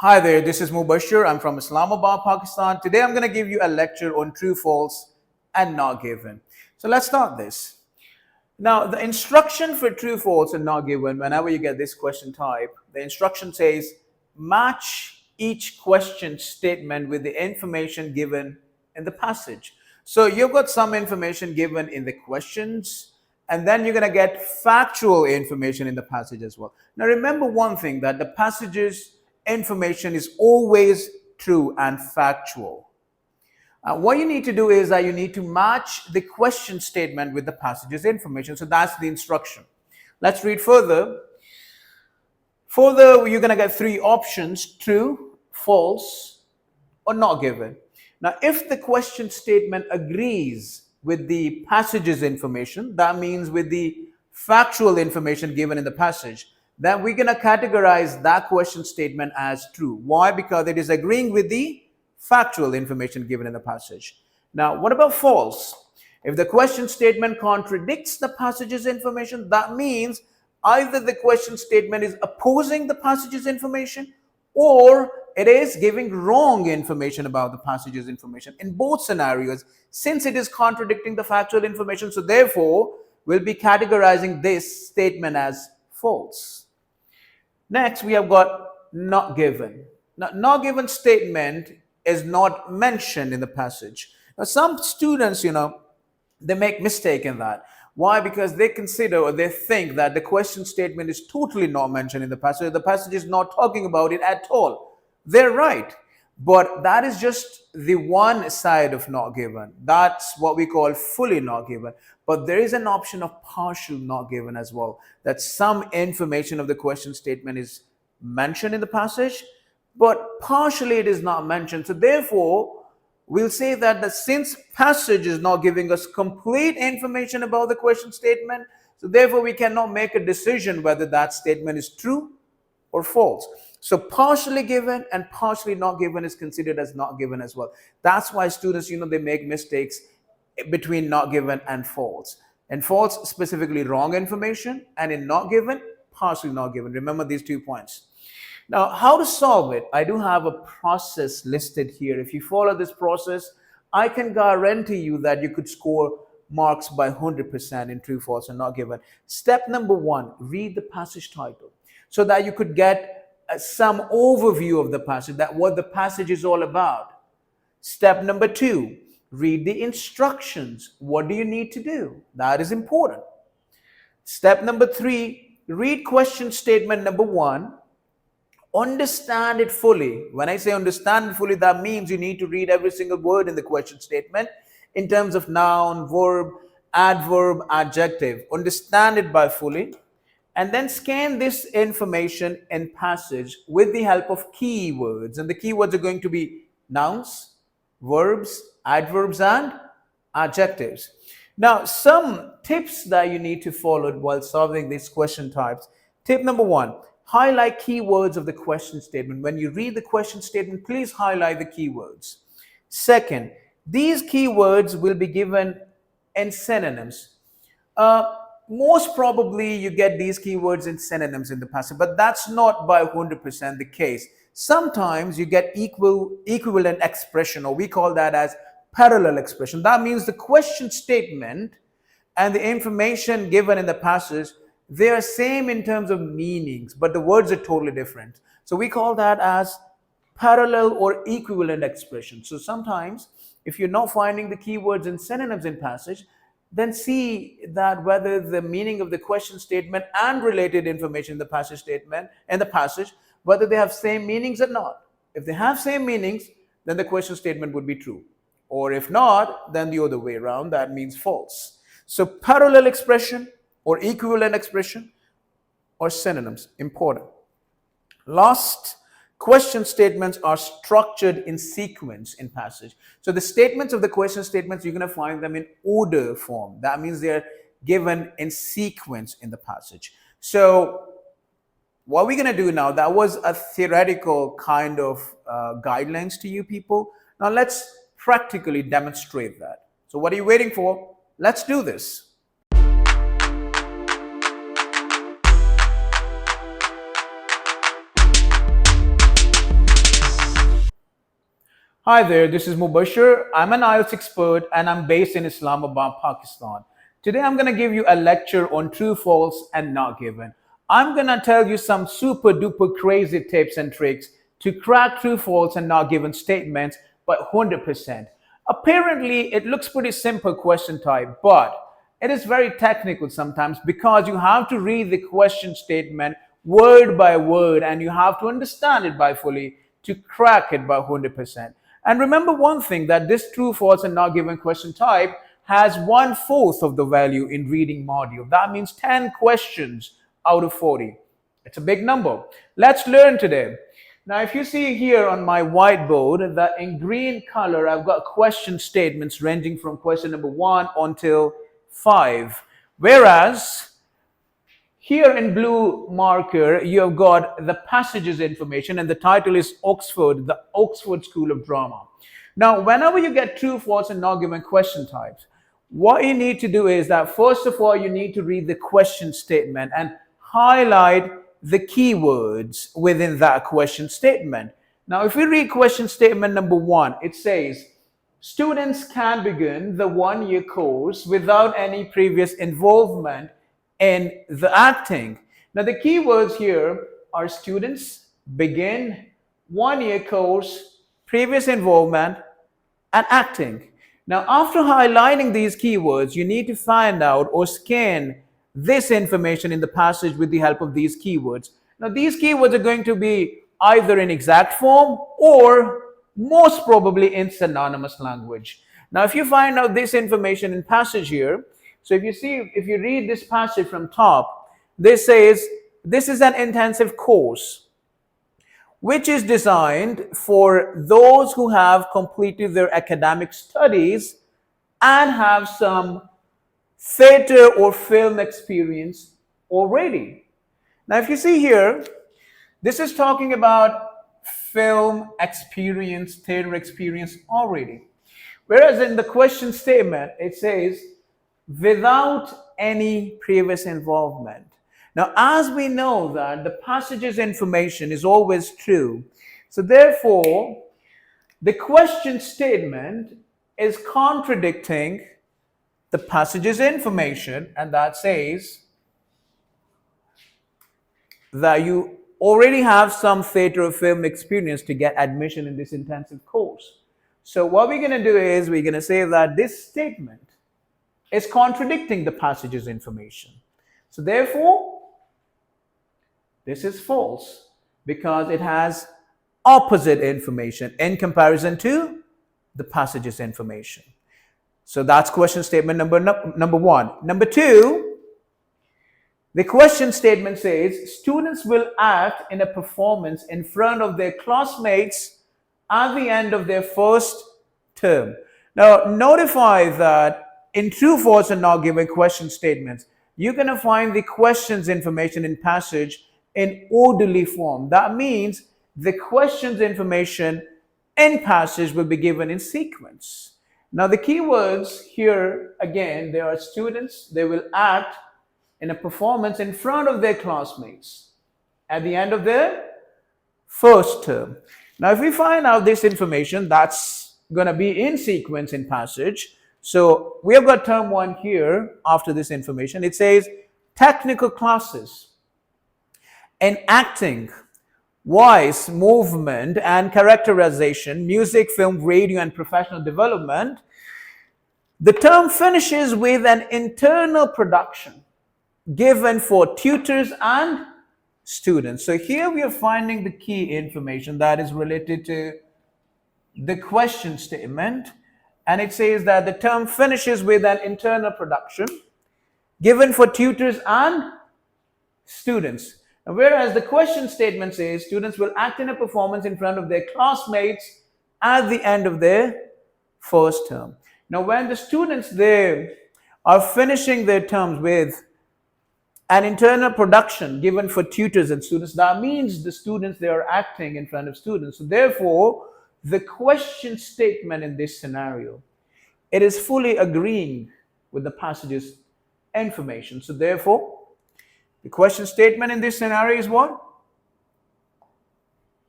Hi there, this is Mubashir. I'm from Islamabad, Pakistan. Today I'm going to give you a lecture on true, false, and not given. So let's start this. Now, the instruction for true, false, and not given, whenever you get this question type, the instruction says match each question statement with the information given in the passage. So you've got some information given in the questions, and then you're going to get factual information in the passage as well. Now, remember one thing, that the passage's information is always true and factual. What you need to do is that you need to match the question statement with the passage's information. So that's the instruction. Let's read further. Further, you're going to get three options: true, false, or not given. Now, if the question statement agrees with the passage's information, that means with the factual information given in the passage, then we're going to categorize that question statement as true. Why? Because it is agreeing with the factual information given in the passage. Now, what about false? If the question statement contradicts the passage's information, that means either the question statement is opposing the passage's information or it is giving wrong information about the passage's information. In both scenarios, since it is contradicting the factual information, so therefore we'll be categorizing this statement as false. Next, we have got not given. Now, not given statement is not mentioned in the passage. Now, some students, they make mistake in that. Why? Because they consider or they think that the question statement is totally not mentioned in the passage. The passage is not talking about it at all. They're right. But that is just the one side of not given. That's what we call fully not given. But there is an option of partial not given as well, that some information of the question statement is mentioned in the passage, but partially it is not mentioned. So therefore, we'll say that since passage is not giving us complete information about the question statement, so therefore we cannot make a decision whether that statement is true or false. So partially given and partially not given is considered as not given as well. That's why students, they make mistakes between not given and false. And false, specifically wrong information, and in not given, partially not given. Remember these 2 points. Now, how to solve it? I do have a process listed here. If you follow this process, I can guarantee you that you could score marks by 100% in true, false, and not given. Step number 1, read the passage title so that you could get some overview of the passage, that what the passage is all about. Step number 2, read the instructions. What do you need to do? That is important. Step number 3, read question statement number 1. Understand it fully. When I say understand it fully, that means you need to read every single word in the question statement in terms of noun, verb, adverb, adjective. Understand it by fully. And then scan this information in passage with the help of keywords. And the keywords are going to be nouns, verbs, adverbs, and adjectives. Now, some tips that you need to follow while solving these question types. Tip number 1, highlight keywords of the question statement. When you read the question statement, please highlight the keywords. Second, these keywords will be given in synonyms. Most probably you get these keywords in synonyms in the passage, but that's not by 100% the case. Sometimes you get equivalent expression, or we call that as parallel expression. That means the question statement and the information given in the passage, they are same in terms of meanings, but the words are totally different. So we call that as parallel or equivalent expression. So sometimes if you're not finding the keywords and synonyms in passage, then see that whether the meaning of the question statement and related information in the passage statement and the passage, whether they have same meanings or not. If they have same meanings, then the question statement would be true. Or if not, then the other way around, that means false. So parallel expression or equivalent expression or synonyms, important. Last, question statements are structured in sequence in passage. So the statements of the question statements, you're going to find them in order form. That means they're given in sequence in the passage. So what we're going to do now, that was a theoretical kind of guidelines to you people. Now let's practically demonstrate that. So what are you waiting for? Let's do this. Hi there, this is Mubashir. I'm an IELTS expert and I'm based in Islamabad, Pakistan. Today I'm going to give you a lecture on true, false, and not given. I'm going to tell you some super duper crazy tips and tricks to crack true, false, and not given statements, but 100%. Apparently, it looks pretty simple question type, but it is very technical sometimes because you have to read the question statement word by word and you have to understand it by fully to crack it by 100%. And remember one thing, that this true, false, and not given question type has 1/4 of the value in reading module. That means 10 questions out of 40. It's a big number. Let's learn today. Now, if you see here on my whiteboard that in green color, I've got question statements ranging from question number 1 until 5. Whereas here in blue marker, you have got the passages information, and the title is Oxford, the Oxford School of Drama. Now, whenever you get true, false, and not given question types, what you need to do is that first of all, you need to read the question statement and highlight the keywords within that question statement. Now, if we read question statement number 1, it says, students can begin the 1-year course without any previous involvement in the acting. Now, the keywords here are students, begin, 1-year course, previous involvement, and acting. Now, after highlighting these keywords, you need to find out or scan this information in the passage with the help of these keywords. Now, these keywords are going to be either in exact form or most probably in synonymous language. Now, if you find out this information in passage here, so if you read this passage from top, this says this is an intensive course which is designed for those who have completed their academic studies and have some theater or film experience already. Now, if you see here, this is talking about film experience, theater experience already. Whereas in the question statement, it says, without any previous involvement. Now, as we know that the passage's information is always true, so therefore, the question statement is contradicting the passage's information, and that says that you already have some theater or film experience to get admission in this intensive course. So what we're going to do is we're going to say that this statement is contradicting the passage's information. So therefore, this is false because it has opposite information in comparison to the passage's information. So that's question statement number 1. Number 2, the question statement says students will act in a performance in front of their classmates at the end of their first term. Now, notify that in true, false, and not given question statements, you're going to find the questions information in passage in orderly form. That means the questions information in passage will be given in sequence. Now, the keywords here, again, they are students. They will act in a performance in front of their classmates at the end of their first term. Now, if we find out this information, that's going to be in sequence in passage. So we have got term 1 here after this information. It says technical classes in acting, voice, movement, and characterization, music, film, radio, and professional development. The term finishes with an internal production given for tutors and students. So here we are finding the key information that is related to the question statement, and it says that the term finishes with an internal production given for tutors and students. Whereas the question statement says students will act in a performance in front of their classmates at the end of their first term. Now, when the students there are finishing their terms with an internal production given for tutors and students, that means the students, they are acting in front of students. So therefore, the question statement in this scenario, it is fully agreeing with the passage's information. So therefore, the question statement in this scenario is what?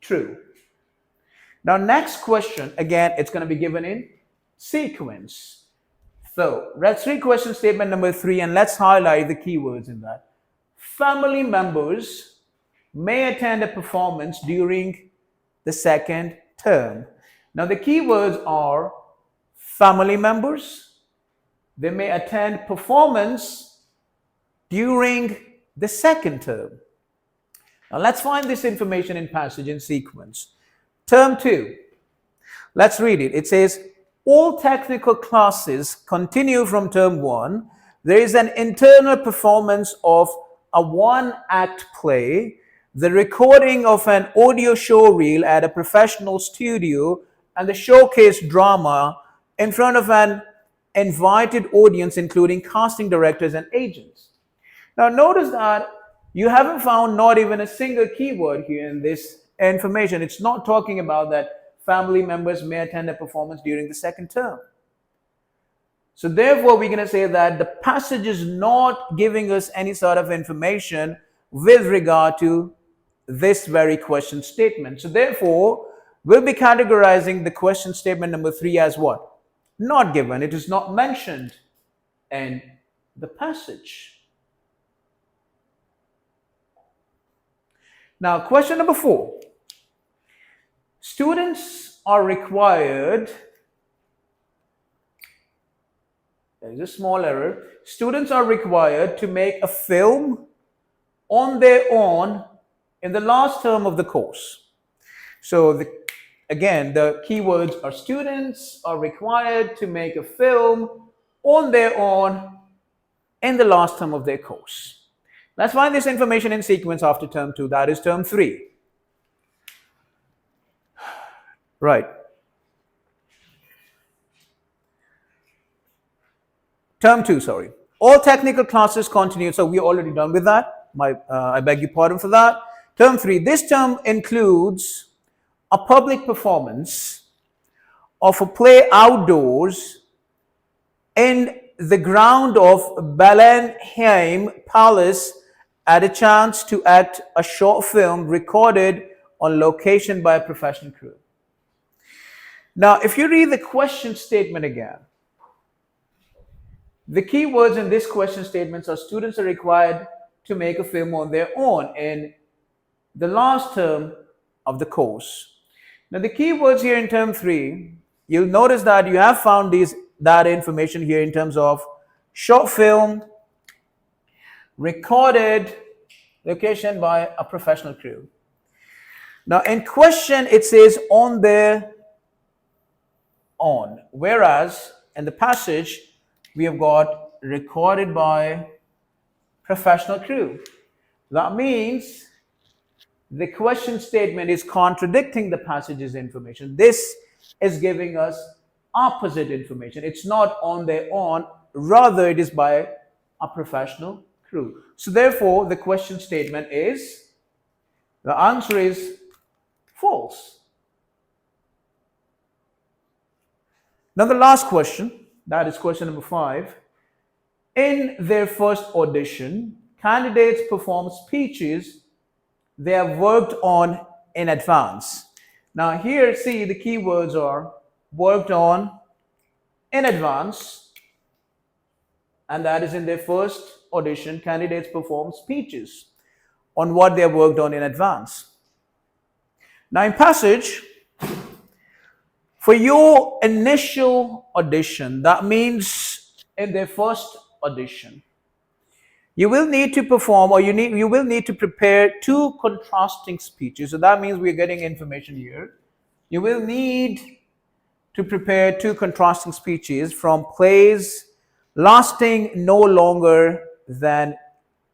True. Now, next question, again, it's going to be given in sequence. So let's read question statement number 3 and let's highlight the keywords in that. Family members may attend a performance during the second term. Now, the keywords are family members. They may attend performance during the second term. Now, let's find this information in passage in sequence. Term 2. Let's read it. It says, all technical classes continue from term 1. There is an internal performance of a one-act play, the recording of an audio show reel at a professional studio, and the showcase drama in front of an invited audience, including casting directors and agents. Now, notice that you haven't found not even a single keyword here in this information. It's not talking about that family members may attend a performance during the second term. So therefore, we're going to say that the passage is not giving us any sort of information with regard to this very question statement. So therefore, we'll be categorizing the question statement number 3 as what? Not given. It is not mentioned in the passage. Now, question number 4. Students are required, there is a small error, students are required to make a film on their own in the last term of the course. So again, the keywords are students are required to make a film on their own in the last term of their course. Let's find this information in sequence after term 2, that is term 3. Right. Term 2, sorry. All technical classes continue. So we're already done with that. I beg your pardon for that. Term 3. This term includes a public performance of a play outdoors in the ground of Bellenheim Palace at a chance to act a short film recorded on location by a professional crew. Now, if you read the question statement again, the key words in this question statement are students are required to make a film on their own in the last term of the course. Now, the key words here in term 3, you'll notice that you have found that information here in terms of short film, recorded, location by a professional crew. Now, in question, it says on their own, whereas in the passage we have got recorded by professional crew. That means the question statement is contradicting the passage's information. This is giving us opposite information. It's not on their own, rather it is by a professional crew. So therefore, the question statement is, the answer is false. Now the last question, that is question number 5. In their first audition, candidates perform speeches they have worked on in advance. Now here, see, the keywords are worked on in advance, and that is in their first audition, candidates perform speeches on what they have worked on in advance. Now in passage, for your initial audition, that means in their first audition, you will need to perform, or you will need to prepare 2 contrasting speeches. So that means we're getting information here. You will need to prepare 2 contrasting speeches from plays lasting no longer than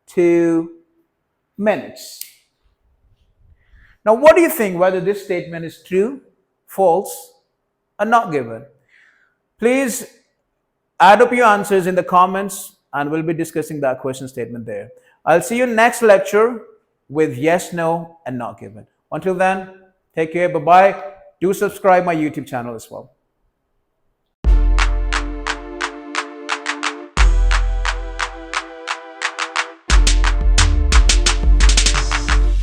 2 minutes. Now, what do you think whether this statement is true, false, or not given? Please add up your answers in the comments and we'll be discussing that question statement there. I'll see you next lecture with yes, no, and not given. Until then, take care. Bye-bye. Do subscribe my YouTube channel as well.